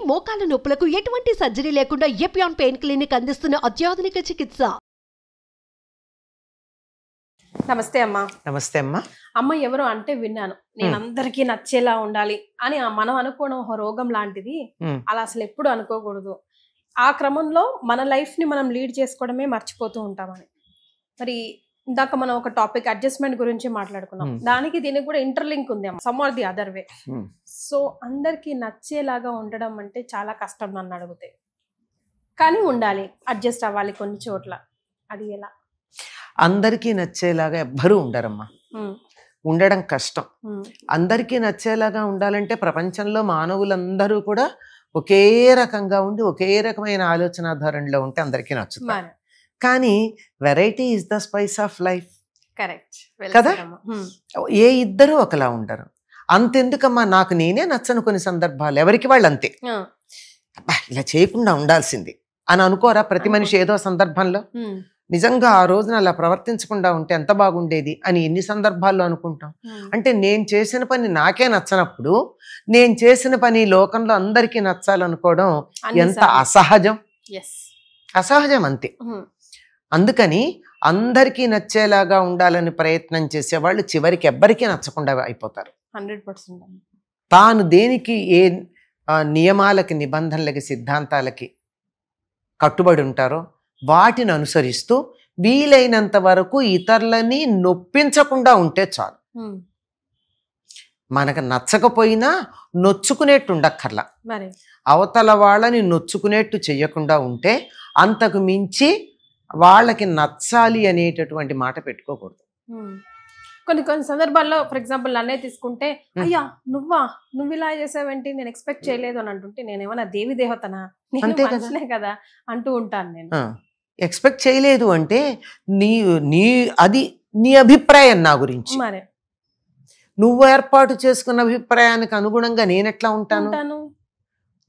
మోకాల నొప్పులకు ఎటువంటి సర్జరీ లేకుండా ఎపియాన్ పెయిన్ క్లినిక్ అందిస్తున్న అత్యాధునిక చికిత్స. నమస్తే అమ్మా. నమస్తే అమ్మా. అమ్మ ఎవరో అంటే విన్నాను, నేను అందరికీ నచ్చేలా ఉండాలి అని మనం అనుకోవడం ఒక రోగం లాంటిది. అలా అసలు ఎప్పుడు అనుకోకూడదు. ఆ క్రమంలో మన లైఫ్ ని మనం లీడ్ చేసుకోవడమే మర్చిపోతూ ఉంటామని. మరి ఇందాక మనం ఒక టాపిక్ అడ్జస్ట్మెంట్ గురించి మాట్లాడుకున్నాం. దానికి దీనికి కూడా ఇంటర్లింక్ ఉంది అమ్మ, some or the other way. So అందరికీ నచ్చేలాగా ఉండడం అంటే చాలా కష్టం నన్ను అడిగితే. కానీ ఉండాలి, అడ్జస్ట్ అవ్వాలి కొన్ని చోట్ల. అది ఎలా? అందరికీ నచ్చేలాగా ఎవ్వరూ ఉండరమ్మా. ఉండడం కష్టం. అందరికీ నచ్చేలాగా ఉండాలంటే ప్రపంచంలో మానవులందరూ కూడా ఒకే రకంగా ఉండి ఒకే రకమైన ఆలోచన ధోరణిలో ఉంటే అందరికీ నచ్చుతారు. కానీ variety is the spice of life. Correct కదా? ఏ ఇద్దరు ఒకలా ఉండరు. అంతెందుకమ్మా, నాకు నేనే నచ్చను కొన్ని సందర్భాలు, ఎవరికి వాళ్ళు అంతే. ఇలా చేయకుండా ఉండాల్సింది అని అనుకోరా ప్రతి మనిషి ఏదో సందర్భంలో? నిజంగా ఆ రోజున అలా ప్రవర్తించకుండా ఉంటే ఎంత బాగుండేది అని ఎన్ని సందర్భాల్లో అనుకుంటాం. అంటే నేను చేసిన పని నాకే నచ్చనప్పుడు నేను చేసిన పని లోకంలో అందరికీ నచ్చాలనుకోవడం ఎంత అసహజం. అసహజం అంతే. అందుకని అందరికీ నచ్చేలాగా ఉండాలని ప్రయత్నం చేసేవాళ్ళు చివరికి ఎవ్వరికీ నచ్చకుండా అయిపోతారు. 100%. తాను దేనికి ఏ నియమాలకి నిబంధనలకి సిద్ధాంతాలకి కట్టుబడి ఉంటారో వాటిని అనుసరిస్తూ వీలైనంత వరకు ఇతరులని నొప్పించకుండా ఉంటే చాలు. మనకు నచ్చకపోయినా నొచ్చుకునేట్టు ఉండక్కర్లా. అవతల వాళ్ళని నొచ్చుకునేట్టు చెయ్యకుండా ఉంటే అంతకు మించి వాళ్ళకి నచ్చాలి అనేటటువంటి మాట పెట్టుకోకూడదు. కొన్ని కొన్ని సందర్భాల్లో ఫర్ ఎగ్జాంపుల్ నన్నే తీసుకుంటే, అయ్యా నువ్వు ఇలా చేసావేంటి, నేను ఎక్స్పెక్ట్ చేయలేదు అని అంటుంటే నేనేమన్నా దేవి దేవతనా, నేను మనిషినే కదా అంటూ ఉంటాను. నేను ఎక్స్పెక్ట్ చేయలేదు అంటే అది నీ అభిప్రాయం నా గురించి. మరి నువ్వు ఏర్పాటు చేసుకున్న అభిప్రాయానికి అనుగుణంగా నేనెట్లా ఉంటాను?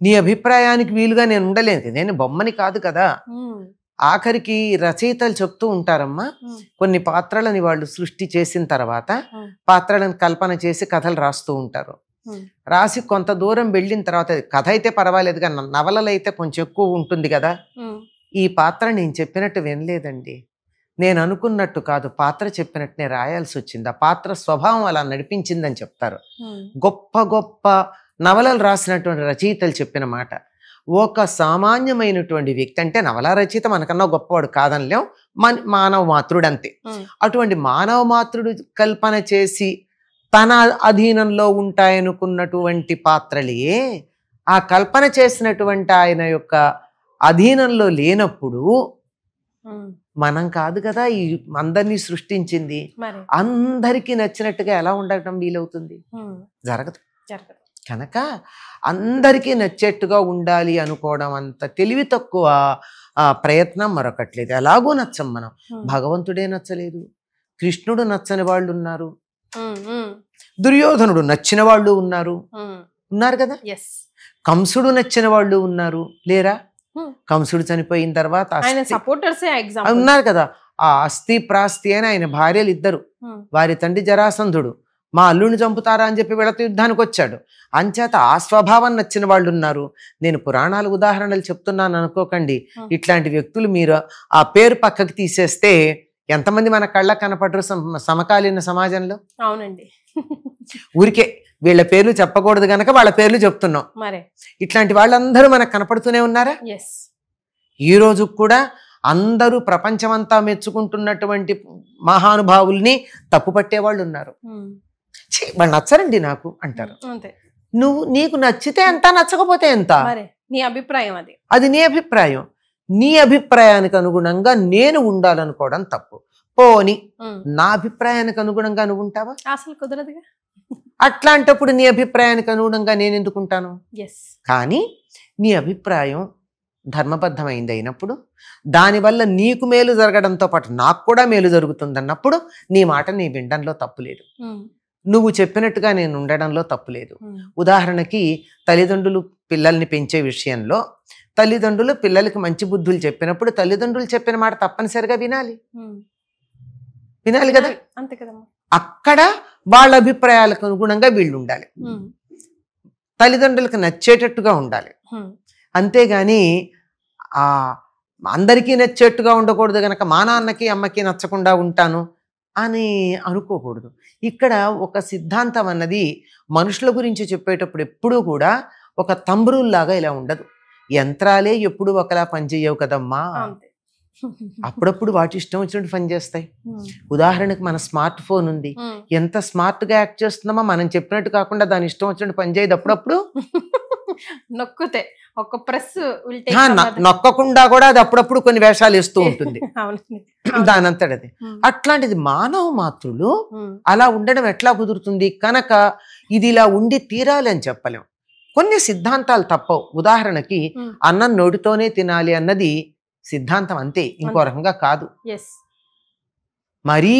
నీ అభిప్రాయానికి వీలుగా నేను ఉండలేదు. నేను బొమ్మని కాదు కదా. ఆఖరికి రచయితలు చెప్తూ ఉంటారమ్మా, కొన్ని పాత్రలని వాళ్ళు సృష్టి చేసిన తర్వాత పాత్రలను కల్పన చేసి కథలు రాస్తూ ఉంటారు. రాసి కొంత దూరం వెళ్ళిన తర్వాత కథ అయితే పర్వాలేదు కానీ నవలలు అయితే కొంచెం ఎక్కువ ఉంటుంది కదా. ఈ పాత్ర నేను చెప్పినట్టు వినలేదండి, నేను అనుకున్నట్టు కాదు, పాత్ర చెప్పినట్టునే రాయాల్సి వచ్చింది, ఆ పాత్ర స్వభావం అలా నడిపించిందని చెప్తారు. గొప్ప గొప్ప నవలలు రాసినటువంటి రచయితలు చెప్పిన మాట. ఒక సామాన్యమైనటువంటి వ్యక్తి అంటే నవల రచయిత మనకన్నా గొప్పవాడు కాదనిలేం, మానవ మాతృడు అంతే. అటువంటి మానవ మాతృడు కల్పన చేసి తన అధీనంలో ఉంటాయనుకున్నటువంటి పాత్రలే ఆ కల్పన చేసినటువంటి ఆయన యొక్క అధీనంలో లేనప్పుడు మనం కాదు కదా ఈ అందరినీ సృష్టించింది. అందరికీ నచ్చినట్టుగా ఎలా ఉండటం వీలవుతుంది? జరగదు. కనుక అందరికీ నచ్చేట్టుగా ఉండాలి అనుకోవడం అంత తెలివి తక్కువ ప్రయత్నం మరొకట్లేదు. ఎలాగో నచ్చం మనం. భగవంతుడే నచ్చలేదు, కృష్ణుడు నచ్చని వాళ్ళు ఉన్నారు, దుర్యోధనుడు నచ్చిన వాళ్ళు ఉన్నారు కదా. కంసుడు నచ్చిన వాళ్ళు ఉన్నారు కంసుడు చనిపోయిన తర్వాత ఉన్నారు కదా. ఆ అస్థి ప్రాస్తి అని ఆయన భార్యలు ఇద్దరు, వారి తండ్రి జరాసంధుడు మా అల్లుడిని చంపుతారా అని చెప్పి వీళ్ళతో యుద్ధానికి వచ్చాడు. అంచేత ఆ స్వభావం నచ్చిన వాళ్ళు ఉన్నారు. నేను పురాణాలు ఉదాహరణలు చెప్తున్నాను అనుకోకండి. ఇట్లాంటి వ్యక్తులు మీరు ఆ పేరు పక్కకి తీసేస్తే ఎంతమంది మన కళ్ళ కనపడరు సమకాలీన సమాజంలో? అవునండి. ఊరికే వీళ్ళ పేర్లు చెప్పకూడదు గనక వాళ్ళ పేర్లు చెప్తున్నాం. ఇట్లాంటి వాళ్ళందరూ మనకు కనపడుతూనే ఉన్నారా? ఈ రోజు కూడా అందరూ ప్రపంచమంతా మెచ్చుకుంటున్నటువంటి మహానుభావుల్ని తప్పు పట్టేవాళ్ళు ఉన్నారు. వాళ్ళు నచ్చరండి నాకు అంటారు. నీకు నచ్చితే ఎంత, నచ్చకపోతే ఎంత, నీ అభిప్రాయం. అది నీ అభిప్రాయం. నీ అభిప్రాయానికి అనుగుణంగా నేను ఉండాలనుకోవడం తప్పు. పోని నా అభిప్రాయానికి అనుగుణంగా నువ్వు ఉంటావా? అసలు కుదరదుగా. అట్లాంటప్పుడు నీ అభిప్రాయానికి అనుగుణంగా నేను ఎందుకుంటాను? కానీ నీ అభిప్రాయం ధర్మబద్ధమైంది అయినప్పుడు, దానివల్ల నీకు మేలు జరగడంతో పాటు నాకు కూడా మేలు జరుగుతుందన్నప్పుడు నీ మాట నీ వినడంలో తప్పు లేదు, నువ్వు చెప్పినట్టుగా నేను ఉండడంలో తప్పు లేదు. ఉదాహరణకి తల్లిదండ్రులు పిల్లల్ని పెంచే విషయంలో తల్లిదండ్రులు పిల్లలకి మంచి బుద్ధులు చెప్పినప్పుడు తల్లిదండ్రులు చెప్పిన మాట తప్పనిసరిగా వినాలి కదా. అక్కడ వాళ్ళ అభిప్రాయాలకు అనుగుణంగా వీళ్ళు ఉండాలి, తల్లిదండ్రులకు నచ్చేటట్టుగా ఉండాలి. అంతేగాని ఆ అందరికీ నచ్చేట్టుగా ఉండకూడదు గనక మా నాన్నకి అమ్మకి నచ్చకుండా ఉంటాను అని అనుకోకూడదు. ఇక్కడ ఒక సిద్ధాంతం అన్నది మనుషుల గురించి చెప్పేటప్పుడు ఎప్పుడూ కూడా ఒక తంబ్రూల్లాగా ఇలా ఉండదు. యంత్రాలే ఎప్పుడు ఒకలా పనిచేయవు కదమ్మా, అప్పుడప్పుడు వాటి ఇష్టం వచ్చినట్టు పనిచేస్తాయి. ఉదాహరణకు మన స్మార్ట్ ఫోన్ ఉంది, ఎంత స్మార్ట్ గా యాక్ట్ చేస్తున్నామో మనం చెప్పినట్టు కాకుండా దాని ఇష్టం వచ్చినట్టు పనిచేయదు. అప్పుడప్పుడు నొక్కితే ఒక ప్రెస్ నొక్కకుండా కూడా అది అప్పుడప్పుడు కొన్ని వేషాలు వేస్తూ ఉంటుంది దానంతటది. అట్లాంటిది మానవ మాతృలు అలా ఉండడం ఎట్లా కుదురుతుంది? కనుక ఇది ఇలా ఉండి తీరాలి అని చెప్పలేం. కొన్ని సిద్ధాంతాలు తప్పవు. ఉదాహరణకి అన్నం నోటితోనే తినాలి అన్నది సిద్ధాంతం, అంతే, ఇంకో రకంగా కాదు. మరీ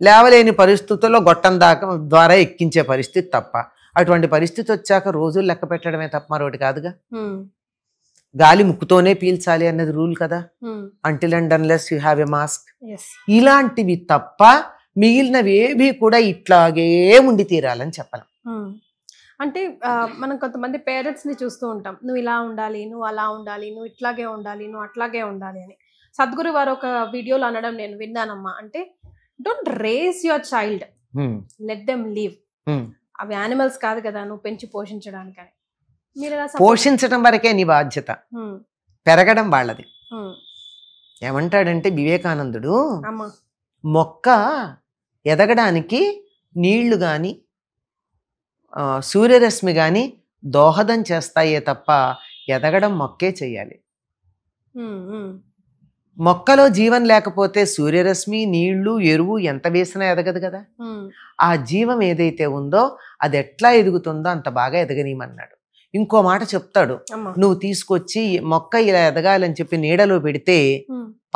లేవలేని పరిస్థితుల్లో గొట్టం ద్వారా ఎక్కించే పరిస్థితి తప్ప, అటువంటి పరిస్థితి వచ్చాక రోజులు లెక్క పెట్టడమే తప్ప మరొకటి కాదుగా. గాలి ముక్కుతోనే పీల్చాలి అన్నది రూల్ కదా, until and unless you have a mask. ఇలాంటివి తప్ప మిగిలినవి ఏవి కూడా ఇట్లాగే ఉండి తీరాలని చెప్పలేం. అంటే మనం కొంతమంది పేరెంట్స్ ని చూస్తూ ఉంటాం, నువ్వు ఇలా ఉండాలి, నువ్వు అలా ఉండాలి, నువ్వు ఇట్లాగే ఉండాలి, నువ్వు అట్లాగే ఉండాలి అని. సద్గురు వారు ఒక వీడియోలో అనడం నేను విన్నానమ్మా. అంటే don't race your child, let them live. అవి యానిమల్స్ కాదు కదా నువ్వు పెంచి పోషించడానికి. మీరు పోషించడం వరకే నీ బాధ్యత, పెరగడం వాళ్ళది. ఏమంటాడంటే వివేకానందుడు, మొక్క ఎదగడానికి నీళ్లు గాని సూర్యరశ్మి గాని దోహదం చేస్తాయే తప్ప ఎదగడం మొక్కే చెయ్యాలి. మొక్కలో జీవం లేకపోతే సూర్యరశ్మి, నీళ్లు, ఎరువు ఎంత వేసినా ఎదగదు కదా. ఆ జీవం ఏదైతే ఉందో అది ఎట్లా ఎదుగుతుందో అంత బాగా ఎదగనీయమన్నాడు. ఇంకో మాట చెప్తాడు, నువ్వు తీసుకొచ్చి మొక్క ఇలా ఎదగాలని చెప్పి నీడలో పెడితే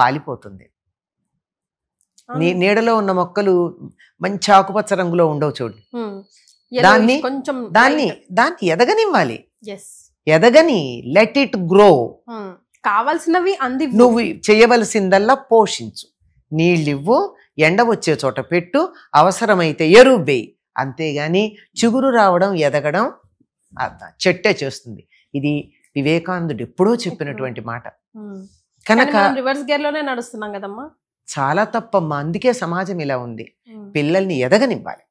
పాలిపోతుంది. నీడలో ఉన్న మొక్కలు మంచి ఆకుపచ్చ రంగులో ఉండవు చూడు, దాన్ని ఎదగనివ్వాలి. ఎదగని, లెట్ ఇట్ గ్రో. కావాల్సినవి అంది. నువ్వు చేయవలసిందల్లా పోషించు, నీళ్ళివ్వు, ఎండ వచ్చే చోట పెట్టు, అవసరమైతే ఎరువు వేయి. అంతేగాని చిగురు రావడం, ఎదగడం చెట్టే చేస్తుంది. ఇది వివేకానందుడు ఎప్పుడో చెప్పినటువంటి మాట. కనుక రివర్స్ గేర్ లోనే నడుస్తున్నాం కదమ్మా, చాలా తప్పమ్మా. అందుకే సమాజం ఇలా ఉంది. పిల్లల్ని ఎదగనివ్వాలి,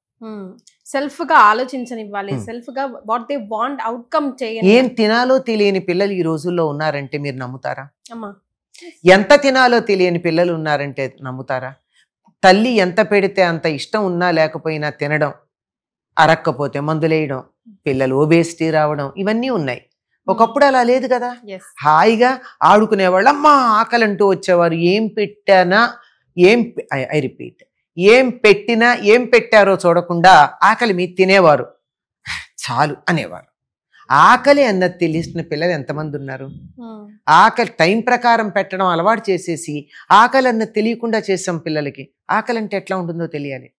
సెల్ఫ్ గా ఆలోచించనివ్వాలి, సెల్ఫ్ గా వాట్ దే వాంట్ అవుట్కమ్ చేయాలి. ఏం తినాలో తెలియని పిల్లలు ఈ రోజుల్లో ఉన్నారంటే మీరు నమ్ముతారా? ఎంత తినాలో తెలియని పిల్లలు ఉన్నారంటే నమ్ముతారా? తల్లి ఎంత పెడితే అంత ఇష్టం ఉన్నా లేకపోయినా తినడం, అరక్కపోతే మందులేయడం, పిల్లలు ఒబేసిటీ రావడం, ఇవన్నీ ఉన్నాయి. ఒకప్పుడు అలా లేదు కదా. హాయిగా ఆడుకునేవాళ్ళు. అమ్మా ఆకలంటూ వచ్చేవారు. ఏం పెట్టానా, ఐ రిపీట్, ఏం పెట్టినా ఏం పెట్టారో చూడకుండా ఆకలి మీద తినేవారు, చాలు అనేవారు. ఆకలి అన్నది తెలిసిన పిల్లలు ఎంతమంది ఉన్నారు? ఆకలి టైం ప్రకారం పెట్టడం అలవాటు చేసేసి ఆకలి అన్నది తెలియకుండా చేసాం పిల్లలకి. ఆకలి అంటే ఎట్లా ఉంటుందో తెలియాలి,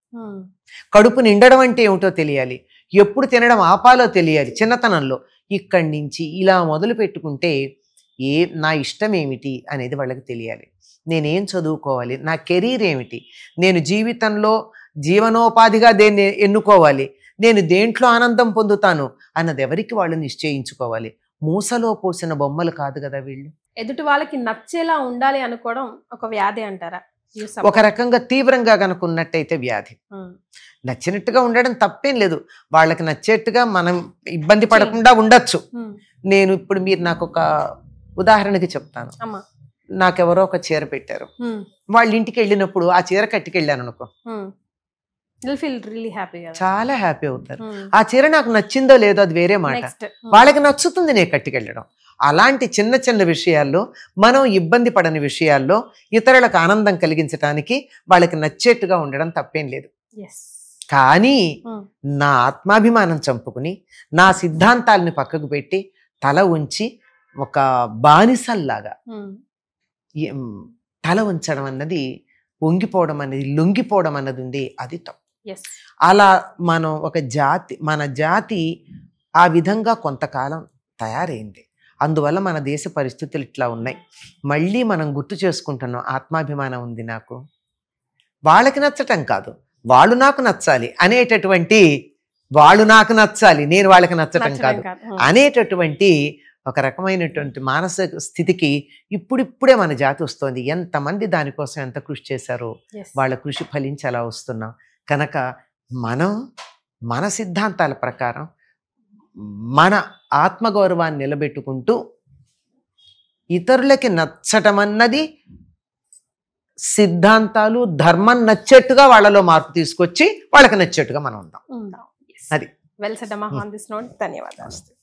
కడుపు నిండడం అంటే ఏమిటో తెలియాలి, ఎప్పుడు తినడం ఆపాలో తెలియాలి చిన్నతనంలో. ఇక్కడి నుంచి ఇలా మొదలు పెట్టుకుంటే నా ఇష్టం ఏమిటి అనేది వాళ్ళకి తెలియాలి. నేనేం చదువుకోవాలి, నా కెరీర్ ఏమిటి, నేను జీవితంలో జీవనోపాధిగా దేన్ని ఎన్నుకోవాలి, నేను దేంట్లో ఆనందం పొందుతాను అన్నది ఎవరికి వాళ్ళు నిశ్చయించుకోవాలి. మూసలో పోసిన బొమ్మలు కాదు కదా వీళ్ళు. ఎదుటి వాళ్ళకి నచ్చేలా ఉండాలి అనుకోవడం ఒక వ్యాధి అంటారా? ఒక రకంగా తీవ్రంగా కనుకున్నట్టయితే వ్యాధి. నచ్చినట్టుగా ఉండడం తప్పేం లేదు, వాళ్ళకి నచ్చేట్టుగా మనం ఇబ్బంది పడకుండా ఉండొచ్చు. నేను ఇప్పుడు మీరు నాకు ఒక ఉదాహరణకి చెప్తాను. నాకెవరో ఒక చీర పెట్టారు, వాళ్ళ ఇంటికి వెళ్ళినప్పుడు ఆ చీర కట్టుకెళ్ళాను అనుకో, చాలా హ్యాపీ అవుతారు. ఆ చీర నాకు నచ్చిందో లేదో అది వేరే మాట, వాళ్ళకి నచ్చుతుంది నేను కట్టుకెళ్ళడం. అలాంటి చిన్న చిన్న విషయాల్లో, మనం ఇబ్బంది పడని విషయాల్లో ఇతరులకు ఆనందం కలిగించడానికి వాళ్ళకి నచ్చేట్టుగా ఉండడం తప్పేం లేదు. కానీ నా ఆత్మాభిమానం చంపుకుని నా సిద్ధాంతాలని పక్కకు పెట్టి తల ఉంచి ఒక బానిసల్లాగా తల ఉంచడం అన్నది, వంగిపోవడం అనేది, లొంగిపోవడం అన్నది ఉంది, అది తప్పు. అలా మనం మన జాతి ఆ విధంగా కొంతకాలం తయారైంది. అందువల్ల మన దేశ పరిస్థితులు ఇట్లా ఉన్నాయి. మళ్ళీ మనం గుర్తు చేసుకుంటున్నాం, ఆత్మాభిమానం ఉంది నాకు, వాళ్ళకి నచ్చటం కాదు, వాళ్ళు నాకు నచ్చాలి అనేటటువంటి, వాళ్ళు నాకు నచ్చాలి నేను వాళ్ళకి నచ్చటం కాదు అనేటటువంటి ఒక రకమైనటువంటి మానసిక స్థితికి ఇప్పుడిప్పుడే మన జాతి వస్తోంది. ఎంతమంది దానికోసం ఎంత కృషి చేశారో వాళ్ళ కృషి ఫలించి అలా వస్తున్నాం. కనుక మనం మన సిద్ధాంతాల ప్రకారం మన ఆత్మగౌరవాన్ని నిలబెట్టుకుంటూ ఇతరులకి నచ్చటం అన్నది సిద్ధాంతాలు ధర్మం నచ్చేట్టుగా వాళ్ళలో మార్పు తీసుకొచ్చి వాళ్ళకి నచ్చేట్టుగా మనం ఉందాం. ఉందాం. అది వెల్ సెడ్ అమ్మా. ఆన్ దిస్ నోట్ ధన్యవాదాలు.